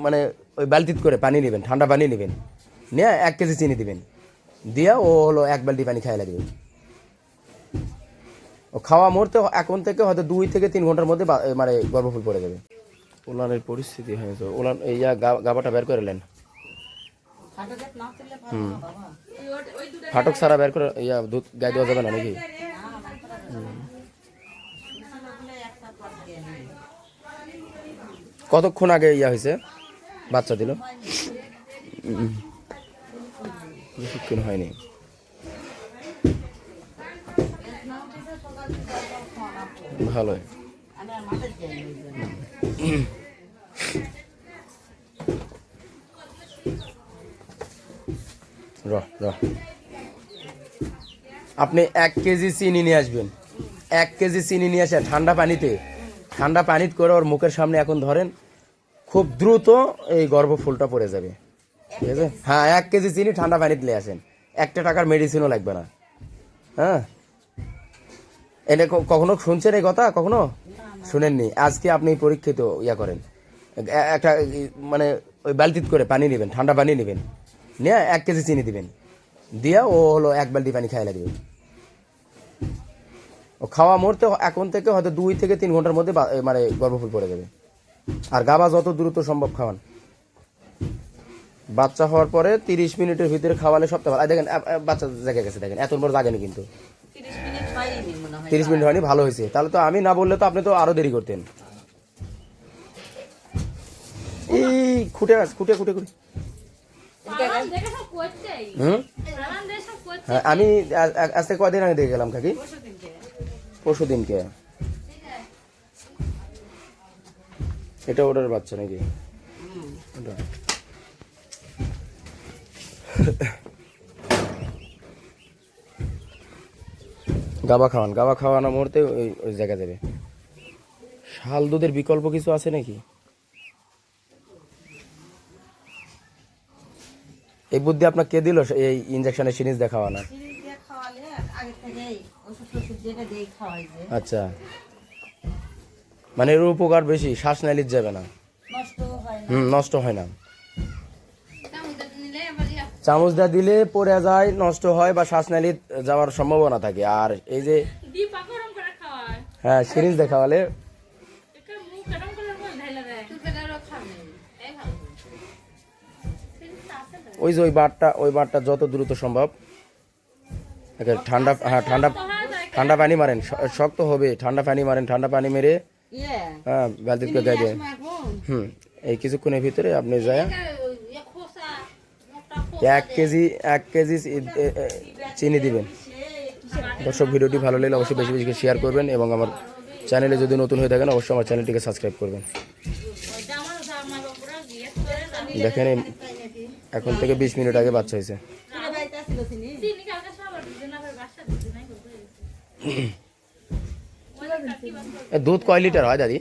মানে ওই বালতিত করে পানি নেবেন, ঠান্ডা পানি নেবেন, নিয়ে 1 কেজি চিনি দিবেন, দিয়া ও হলো 1 বালতি পানি খাইয়ে লাগবে। ও খাওয়া মুহূর্তে এখন থেকে হয়তো 2 থেকে 3 ঘন্টার মধ্যে মানে গর্ভফুল পড়ে যাবে। ওলানের পরিস্থিতি হয়েছে, ওলান এই গাবাটা বের করে নেন। ফাটক ছাড়া বের করে দুধ গায়ে দেওয়া যাবে না নাকি? কতক্ষণ আগে হয়েছে বাচ্চা দিল? বেশিক্ষণ হয়নি। ভালোই। আপনি 1 কেজি চিনি নিয়ে আসবেন, 1 কেজি চিনি নিয়ে আসে ঠান্ডা পানিতে করে ওর মুখের সামনে এখন ধরেন, খুব দ্রুত এই গর্ভফুলটা পড়ে যাবে। ঠিক আছে? হ্যাঁ, 1 কেজি চিনি ঠান্ডা পানিতে নিয়ে আসেন, 1 টাকার মেডিসিনও লাগবে না। হ্যাঁ, এটা কখনো শুনছেন এই কথা? কখনো শুনেননি? আজকে আপনি পরীক্ষিত করেন, একটা মানে ওই বালতিত করে পানি নেবেন, ঠান্ডা পানি নেবেন, নিয়ে 1 কেজি চিনি দিবেন, দিয়া ও হলো 1 বালতি পানি খাইয়ে লাগবে। ও খাওয়া মুহূর্তে এখন থেকে হয়তো 2 থেকে 3 ঘন্টার মধ্যে মানে গর্ভফুল পড়ে যাবে। আর গাবা যত দ্রুত সম্ভব খাওয়ান। বাচ্চা হওয়ার পরে 30 মিনিটের ভিতরে খাওয়ালে সবটা ভালো। দেখেন বাচ্চা জেগে গেছে, দেখেন এত বড় জাগেনি কিন্তু 30 মিনিট হয়নি, ভালো হয়েছে। তাহলে তো আমি না বললে তো আপনি তো আরো দেরি করতেন। এই খুঁটে খুঁটে খুঁটে খুঁটে হ্যাঁ, আমি আজ থেকে কয়দিন আগে দেখে গেলাম কাকি, পরশু দিনকে। এটা ওটার বাচ্চা নাকি? গাবা খাওয়ানোর মুহূর্তে ওই জায়গা যাবে। শাল দুধের বিকল্প কিছু আছে নাকি? এই বুদ্ধি আপনার কে দিল, এই ইনজেকশনের সিরিজ দেখাওয়া না? আচ্ছা, মানে এর উপকার বেশি, শ্বাস নালী যাবে না, নষ্ট হয় না। চামচ দা দিলে পড়ে যায়, নষ্ট হয় বা শ্বাসনালী যাওয়ার সম্ভাবনা থাকে। আর এই যে হ্যাঁ সিরিজ দেখাওয়ালে ওই যে ওই বারটা যত দ্রুত সম্ভব ঠান্ডা, হ্যাঁ ঠান্ডা পানি মারেন, শক্ত হবে, ঠান্ডা পানি মারেন, ঠান্ডা পানি মেরে হ্যাঁ বালতিতে গায়ে দেন। এই কিছুক্ষণের ভিতরে আপনি যায় 1 কেজি চিনি দিবেন। দর্শক, ভিডিওটি ভালো লাগলে অবশ্যই বেশি বেশি শেয়ার করবেন এবং আমার চ্যানেলে যদি নতুন হয়ে থাকেন অবশ্যই আমার চ্যানেলটিকে সাবস্ক্রাইব করবেন। দেখেন এখন থেকে 20 মিনিট আগে বাচ্চা হয়েছে। দুধ কয় লিটার হয় দাদি?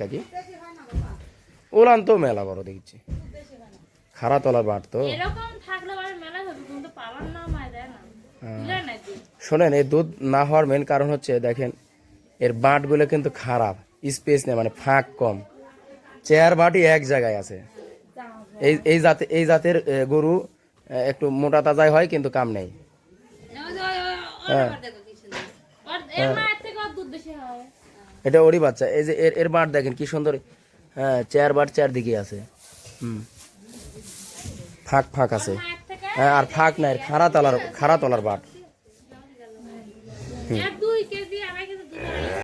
কাকি ওলান তো মেলা বড় দেখছি, খারা তলার বাট তো। শোনেন, এই দুধ না হওয়ার মেন কারণ হচ্ছে, দেখেন এর বাঁটগুলো কিন্তু খারাপ, স্পেস নেই, মানে ফাঁক কম, চেয়ার বাটি এক জায়গায় আছে। এই জাতের গরু একটু মোটা তাজাই হয় কিন্তু কাম নেই। হ্যাঁ, এটা ওরই বাচ্চা। এই যে এর বাঁট দেখেন কি সুন্দর, হ্যাঁ চেয়ার বাট চারদিকে আছে, ফাঁক আছে। হ্যাঁ, আর ফাঁক নাই, খাড়া তলার বাট।